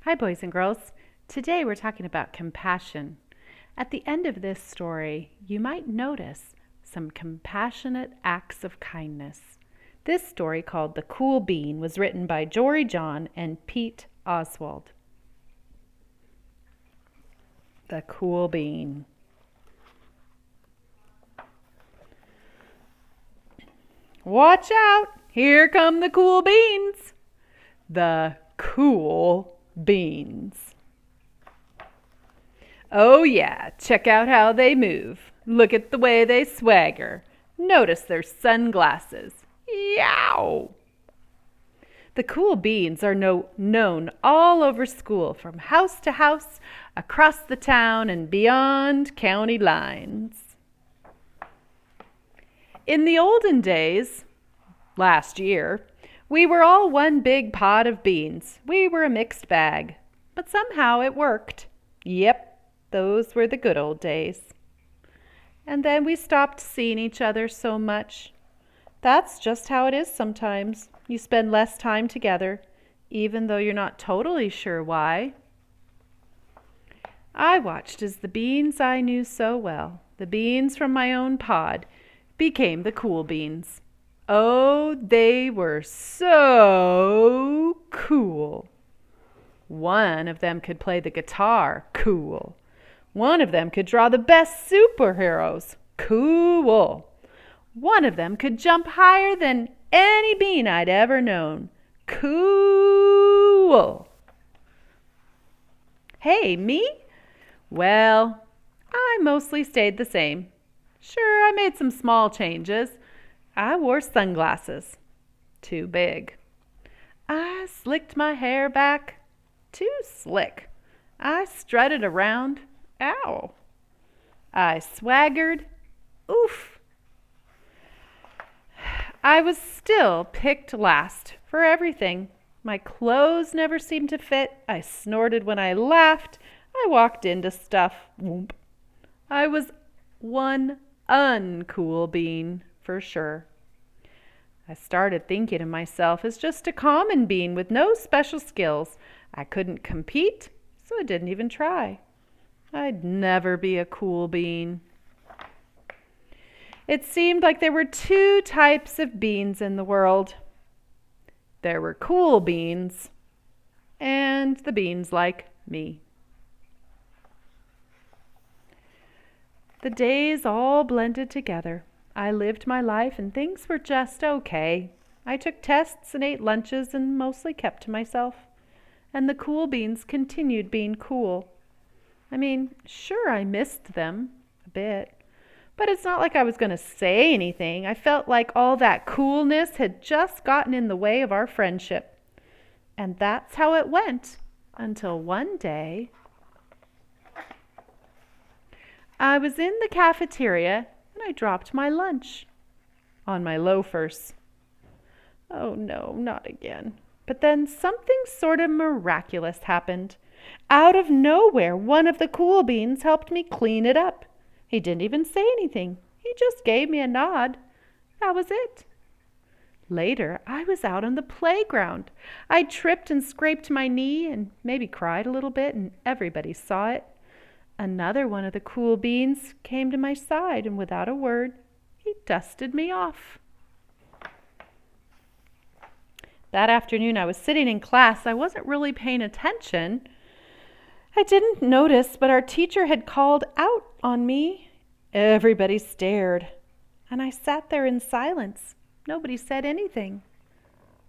Hi, boys and girls. Today we're talking about compassion. At the end of this story, you might notice some compassionate acts of kindness. This story, called The Cool Bean, was written by Jory John and Pete Oswald. The Cool Bean. Watch out! Here come the cool beans! The cool beans. Oh yeah, check out how they move. Look at the way they swagger. Notice their sunglasses. Yow! The cool beans are known all over school, from house to house, across the town, and beyond county lines. In the olden days, last year, we were all one big pot of beans. We were a mixed bag, but somehow it worked. Yep. Those were the good old days. And then we stopped seeing each other so much. That's just how it is sometimes. You spend less time together, even though you're not totally sure why. I watched as the beans I knew so well, the beans from my own pod, became the cool beans. Oh, they were so cool. One of them could play the guitar. Cool. One of them could draw the best superheroes. Cool. One of them could jump higher than any bean I'd ever known. Cool. Hey, me? Well, I mostly stayed the same. Sure, I made some small changes. I wore sunglasses. Too big. I slicked my hair back. Too slick. I strutted around. Ow. I swaggered. Oof. I was still picked last for everything. My clothes never seemed to fit. I snorted when I laughed. I walked into stuff. Whoomp. I was one uncool bean, for sure. I started thinking of myself as just a common bean with no special skills. I couldn't compete, so I didn't even try. I'd never be a cool bean. It seemed like there were two types of beans in the world. There were cool beans and the beans like me. The days all blended together. I lived my life and things were just okay. I took tests and ate lunches and mostly kept to myself. And the cool beans continued being cool. I mean, sure, I missed them a bit, but it's not like I was going to say anything. I felt like all that coolness had just gotten in the way of our friendship. And that's how it went until one day I was in the cafeteria and I dropped my lunch on my loafers. Oh no, not again. But then something sort of miraculous happened. Out of nowhere, one of the cool beans helped me clean it up. He didn't even say anything. He just gave me a nod. That was it. Later, I was out on the playground. I tripped and scraped my knee and maybe cried a little bit, and everybody saw it. Another one of the cool beans came to my side, and without a word, he dusted me off. That afternoon, I was sitting in class. I wasn't really paying attention. I didn't notice, but our teacher had called out on me. Everybody stared, and I sat there in silence. Nobody said anything.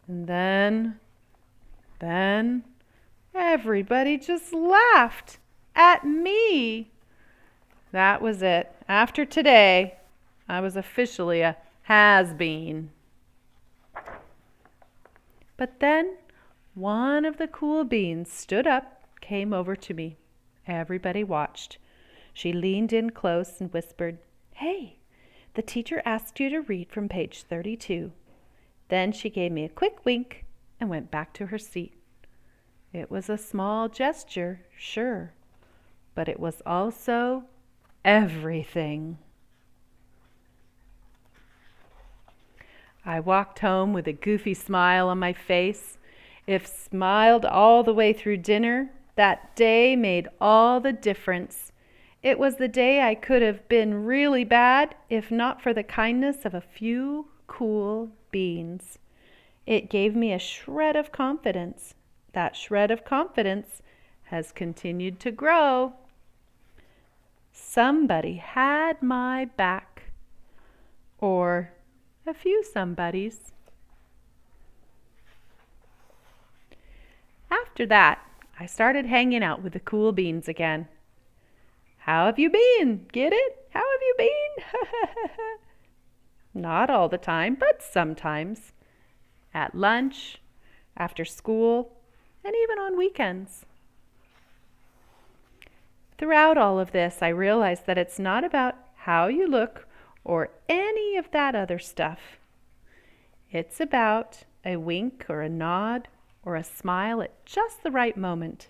And then, everybody just laughed at me. That was it. After today, I was officially a has-been. But then one of the cool beans stood up, came over to me. Everybody watched. She leaned in close and whispered, "Hey, the teacher asked you to read from page 32. Then she gave me a quick wink and went back to her seat. It was a small gesture, sure, but it was also everything. I walked home with a goofy smile on my face. If smiled all the way through dinner, that day made all the difference. It was the day I could have been really bad if not for the kindness of a few cool beans. It gave me a shred of confidence. That shred of confidence has continued to grow. Somebody had my back. Or a few somebodies. After that, I started hanging out with the cool beans again. How have you been? Get it? How have you been? Not all the time, but sometimes. At lunch, after school, and even on weekends. Throughout all of this, I realized that it's not about how you look or any of that other stuff. It's about a wink or a nod or a smile at just the right moment.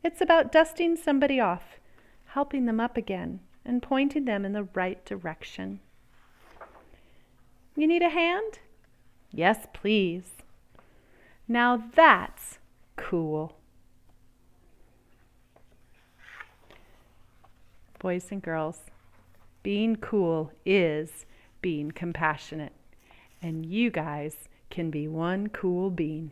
It's about dusting somebody off, helping them up again, and pointing them in the right direction. You need a hand? Yes, please. Now that's cool. Boys and girls, being cool is being compassionate, and you guys can be one cool bean.